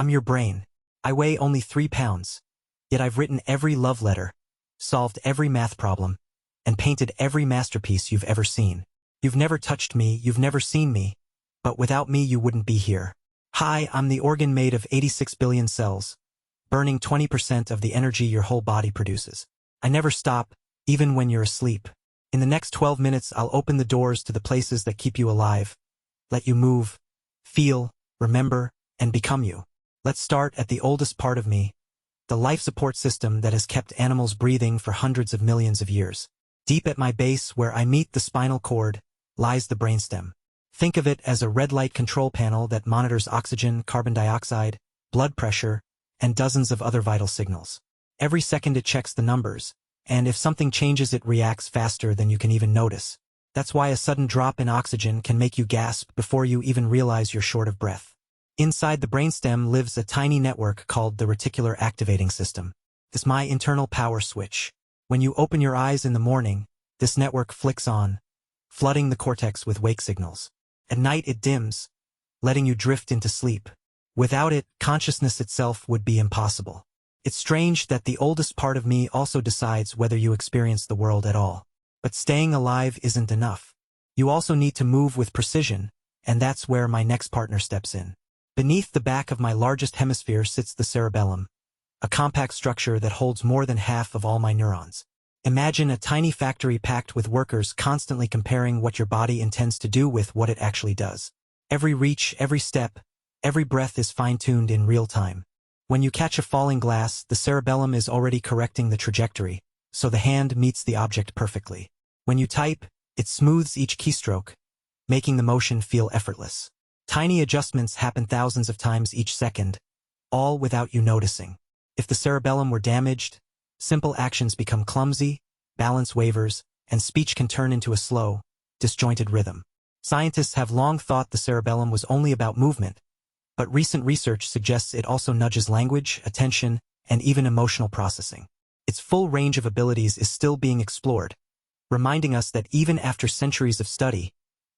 I'm your brain. I weigh only 3 pounds. Yet I've written every love letter, solved every math problem, and painted every masterpiece you've ever seen. You've never touched me, you've never seen me, but without me you wouldn't be here. Hi, I'm the organ made of 86 billion cells, burning 20% of the energy your whole body produces. I never stop, even when you're asleep. In the next 12 minutes, I'll open the doors to the places that keep you alive, let you move, feel, remember, and become you. Let's start at the oldest part of me, the life support system that has kept animals breathing for hundreds of millions of years. Deep at my base, where I meet the spinal cord, lies the brainstem. Think of it as a red light control panel that monitors oxygen, carbon dioxide, blood pressure, and dozens of other vital signals. Every second it checks the numbers, and if something changes it reacts faster than you can even notice. That's why a sudden drop in oxygen can make you gasp before you even realize you're short of breath. Inside the brainstem lives a tiny network called the reticular activating system. It's my internal power switch. When you open your eyes in the morning, this network flicks on, flooding the cortex with wake signals. At night it dims, letting you drift into sleep. Without it, consciousness itself would be impossible. It's strange that the oldest part of me also decides whether you experience the world at all. But staying alive isn't enough. You also need to move with precision, and that's where my next partner steps in. Beneath the back of my largest hemisphere sits the cerebellum, a compact structure that holds more than half of all my neurons. Imagine a tiny factory packed with workers constantly comparing what your body intends to do with what it actually does. Every reach, every step, every breath is fine-tuned in real time. When you catch a falling glass, the cerebellum is already correcting the trajectory, so the hand meets the object perfectly. When you type, it smooths each keystroke, making the motion feel effortless. Tiny adjustments happen thousands of times each second, all without you noticing. If the cerebellum were damaged, simple actions become clumsy, balance wavers, and speech can turn into a slow, disjointed rhythm. Scientists have long thought the cerebellum was only about movement, but recent research suggests it also nudges language, attention, and even emotional processing. Its full range of abilities is still being explored, reminding us that even after centuries of study,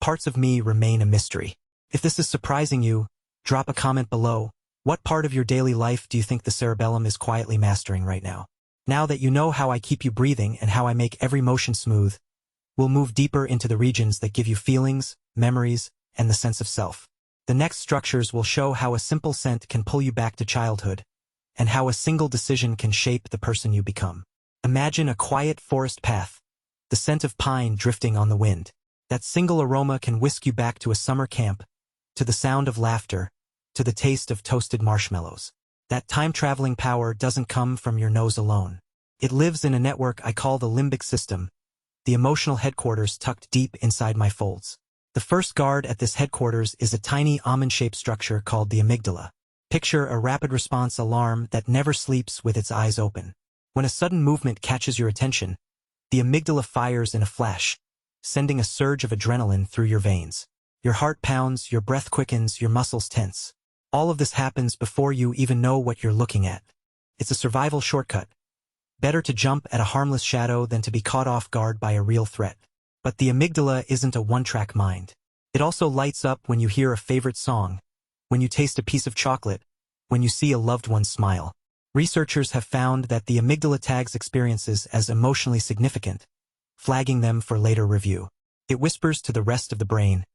parts of me remain a mystery. If this is surprising you, drop a comment below. What part of your daily life do you think the cerebellum is quietly mastering right now? Now that you know how I keep you breathing and how I make every motion smooth, we'll move deeper into the regions that give you feelings, memories, and the sense of self. The next structures will show how a simple scent can pull you back to childhood, and how a single decision can shape the person you become. Imagine a quiet forest path, the scent of pine drifting on the wind. That single aroma can whisk you back to a summer camp, to the sound of laughter, to the taste of toasted marshmallows. That time-traveling power doesn't come from your nose alone. It lives in a network I call the limbic system, the emotional headquarters tucked deep inside my folds. The first guard at this headquarters is a tiny almond-shaped structure called the amygdala. Picture a rapid response alarm that never sleeps with its eyes open. When a sudden movement catches your attention, the amygdala fires in a flash, sending a surge of adrenaline through your veins. Your heart pounds, your breath quickens, your muscles tense. All of this happens before you even know what you're looking at. It's a survival shortcut. Better to jump at a harmless shadow than to be caught off guard by a real threat. But the amygdala isn't a one-track mind. It also lights up when you hear a favorite song, when you taste a piece of chocolate, when you see a loved one smile. Researchers have found that the amygdala tags experiences as emotionally significant, flagging them for later review. It whispers to the rest of the brain,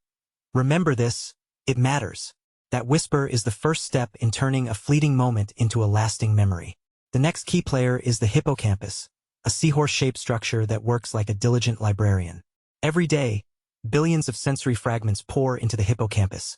"Remember this, it matters." That whisper is the first step in turning a fleeting moment into a lasting memory. The next key player is the hippocampus, a seahorse-shaped structure that works like a diligent librarian. Every day, billions of sensory fragments pour into the hippocampus.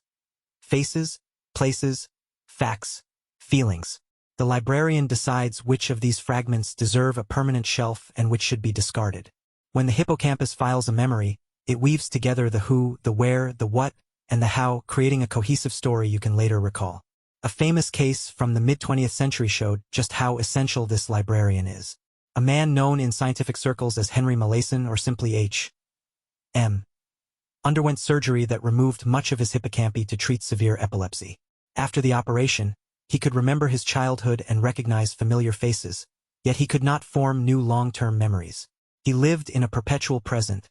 Faces, places, facts, feelings. The librarian decides which of these fragments deserve a permanent shelf and which should be discarded. When the hippocampus files a memory, it weaves together the who, the where, the what, and the how, creating a cohesive story you can later recall. A famous case from the mid-20th century showed just how essential this librarian is. A man known in scientific circles as Henry Molaison, or simply H.M., underwent surgery that removed much of his hippocampi to treat severe epilepsy. After the operation, he could remember his childhood and recognize familiar faces, yet he could not form new long-term memories. He lived in a perpetual present,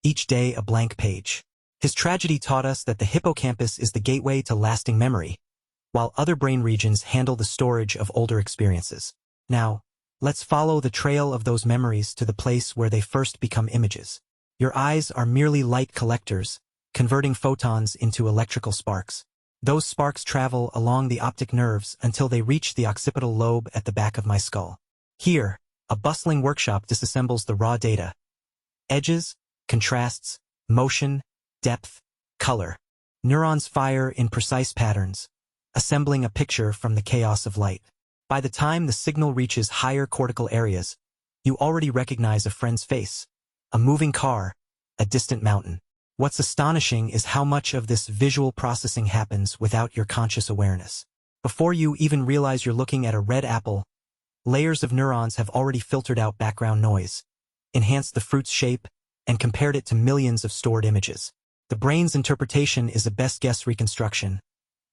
each day a blank page. His tragedy taught us that the hippocampus is the gateway to lasting memory, while other brain regions handle the storage of older experiences. Now, let's follow the trail of those memories to the place where they first become images. Your eyes are merely light collectors, converting photons into electrical sparks. Those sparks travel along the optic nerves until they reach the occipital lobe at the back of my skull. Here, a bustling workshop disassembles the raw data. Edges, contrasts, motion, depth, color. Neurons fire in precise patterns, assembling a picture from the chaos of light. By the time the signal reaches higher cortical areas, you already recognize a friend's face, a moving car, a distant mountain. What's astonishing is how much of this visual processing happens without your conscious awareness. Before you even realize you're looking at a red apple, layers of neurons have already filtered out background noise, enhanced the fruit's shape, and compared it to millions of stored images. The brain's interpretation is a best-guess reconstruction,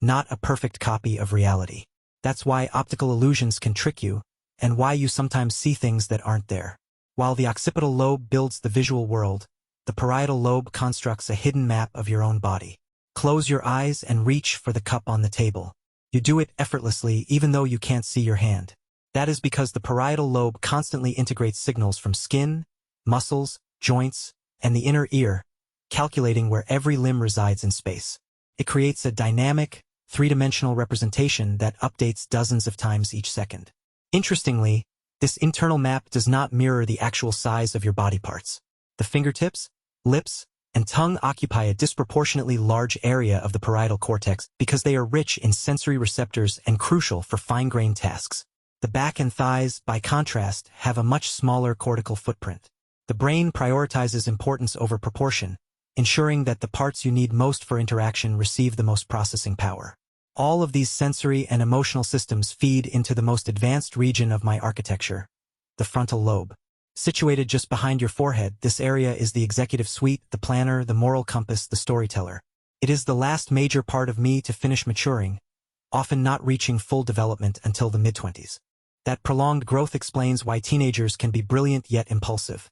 not a perfect copy of reality. That's why optical illusions can trick you, and why you sometimes see things that aren't there. While the occipital lobe builds the visual world, the parietal lobe constructs a hidden map of your own body. Close your eyes and reach for the cup on the table. You do it effortlessly even though you can't see your hand. That is because the parietal lobe constantly integrates signals from skin, muscles, joints, and the inner ear, calculating where every limb resides in space. It creates a dynamic, three-dimensional representation that updates dozens of times each second. Interestingly, this internal map does not mirror the actual size of your body parts. The fingertips, lips, and tongue occupy a disproportionately large area of the parietal cortex because they are rich in sensory receptors and crucial for fine-grained tasks. The back and thighs, by contrast, have a much smaller cortical footprint. The brain prioritizes importance over proportion, ensuring that the parts you need most for interaction receive the most processing power. All of these sensory and emotional systems feed into the most advanced region of my architecture, the frontal lobe. Situated just behind your forehead, this area is the executive suite, the planner, the moral compass, the storyteller. It is the last major part of me to finish maturing, often not reaching full development until the mid-20s. That prolonged growth explains why teenagers can be brilliant yet impulsive.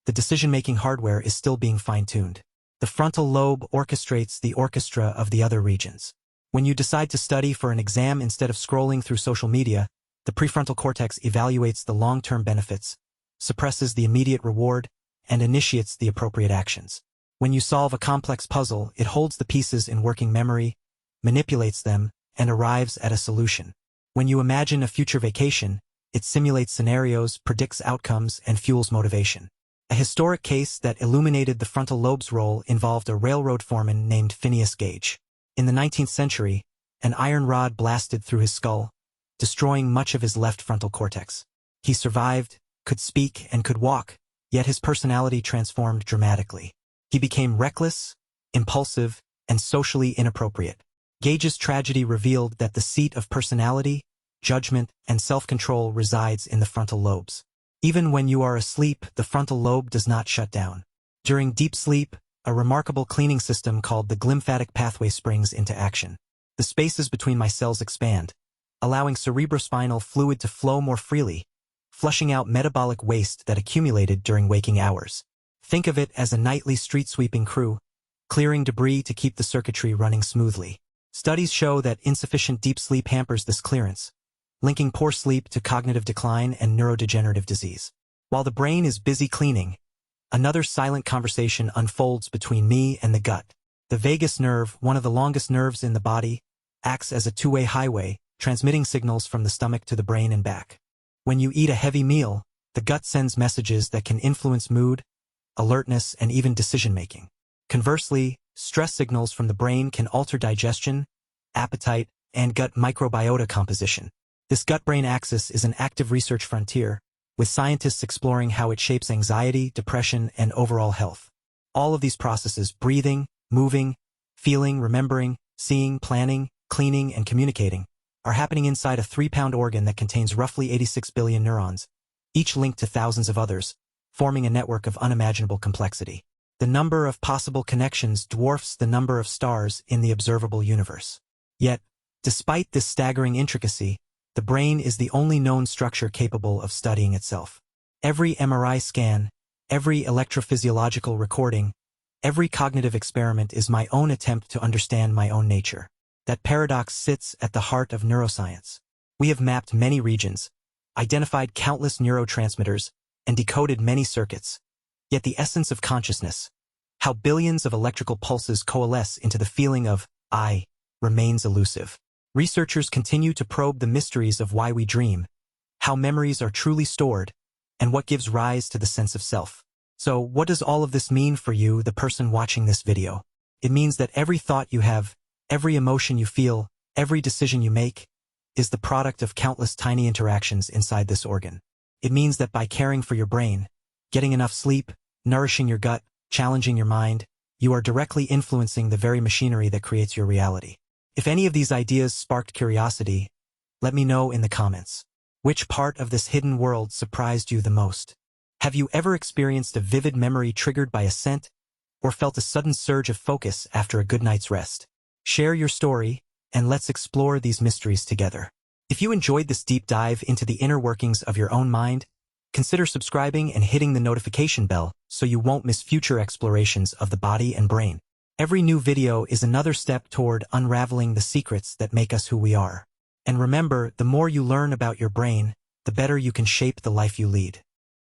The decision-making hardware is still being fine-tuned. The frontal lobe orchestrates the orchestra of the other regions. When you decide to study for an exam instead of scrolling through social media, the prefrontal cortex evaluates the long-term benefits, suppresses the immediate reward, and initiates the appropriate actions. When you solve a complex puzzle, it holds the pieces in working memory, manipulates them, and arrives at a solution. When you imagine a future vacation, it simulates scenarios, predicts outcomes, and fuels motivation. A historic case that illuminated the frontal lobe's role involved a railroad foreman named Phineas Gage. In the 19th century, an iron rod blasted through his skull, destroying much of his left frontal cortex. He survived, could speak, and could walk, yet his personality transformed dramatically. He became reckless, impulsive, and socially inappropriate. Gage's tragedy revealed that the seat of personality, judgment, and self-control resides in the frontal lobes. Even when you are asleep, the frontal lobe does not shut down. During deep sleep, a remarkable cleaning system called the glymphatic pathway springs into action. The spaces between my cells expand, allowing cerebrospinal fluid to flow more freely, flushing out metabolic waste that accumulated during waking hours. Think of it as a nightly street-sweeping crew, clearing debris to keep the circuitry running smoothly. Studies show that insufficient deep sleep hampers this clearance, linking poor sleep to cognitive decline and neurodegenerative disease. While the brain is busy cleaning, another silent conversation unfolds between me and the gut. The vagus nerve, one of the longest nerves in the body, acts as a two-way highway, transmitting signals from the stomach to the brain and back. When you eat a heavy meal, the gut sends messages that can influence mood, alertness, and even decision-making. Conversely, stress signals from the brain can alter digestion, appetite, and gut microbiota composition. This gut-brain axis is an active research frontier, with scientists exploring how it shapes anxiety, depression, and overall health. All of these processes, breathing, moving, feeling, remembering, seeing, planning, cleaning, and communicating, are happening inside a 3-pound organ that contains roughly 86 billion neurons, each linked to thousands of others, forming a network of unimaginable complexity. The number of possible connections dwarfs the number of stars in the observable universe. Yet, despite this staggering intricacy, the brain is the only known structure capable of studying itself. Every MRI scan, every electrophysiological recording, every cognitive experiment is my own attempt to understand my own nature. That paradox sits at the heart of neuroscience. We have mapped many regions, identified countless neurotransmitters, and decoded many circuits. Yet the essence of consciousness, how billions of electrical pulses coalesce into the feeling of I, remains elusive. Researchers continue to probe the mysteries of why we dream, how memories are truly stored, and what gives rise to the sense of self. So, what does all of this mean for you, the person watching this video? It means that every thought you have, every emotion you feel, every decision you make, is the product of countless tiny interactions inside this organ. It means that by caring for your brain, getting enough sleep, nourishing your gut, challenging your mind, you are directly influencing the very machinery that creates your reality. If any of these ideas sparked curiosity, let me know in the comments. Which part of this hidden world surprised you the most? Have you ever experienced a vivid memory triggered by a scent, or felt a sudden surge of focus after a good night's rest? Share your story, and let's explore these mysteries together. If you enjoyed this deep dive into the inner workings of your own mind, consider subscribing and hitting the notification bell so you won't miss future explorations of the body and brain. Every new video is another step toward unraveling the secrets that make us who we are. And remember, the more you learn about your brain, the better you can shape the life you lead.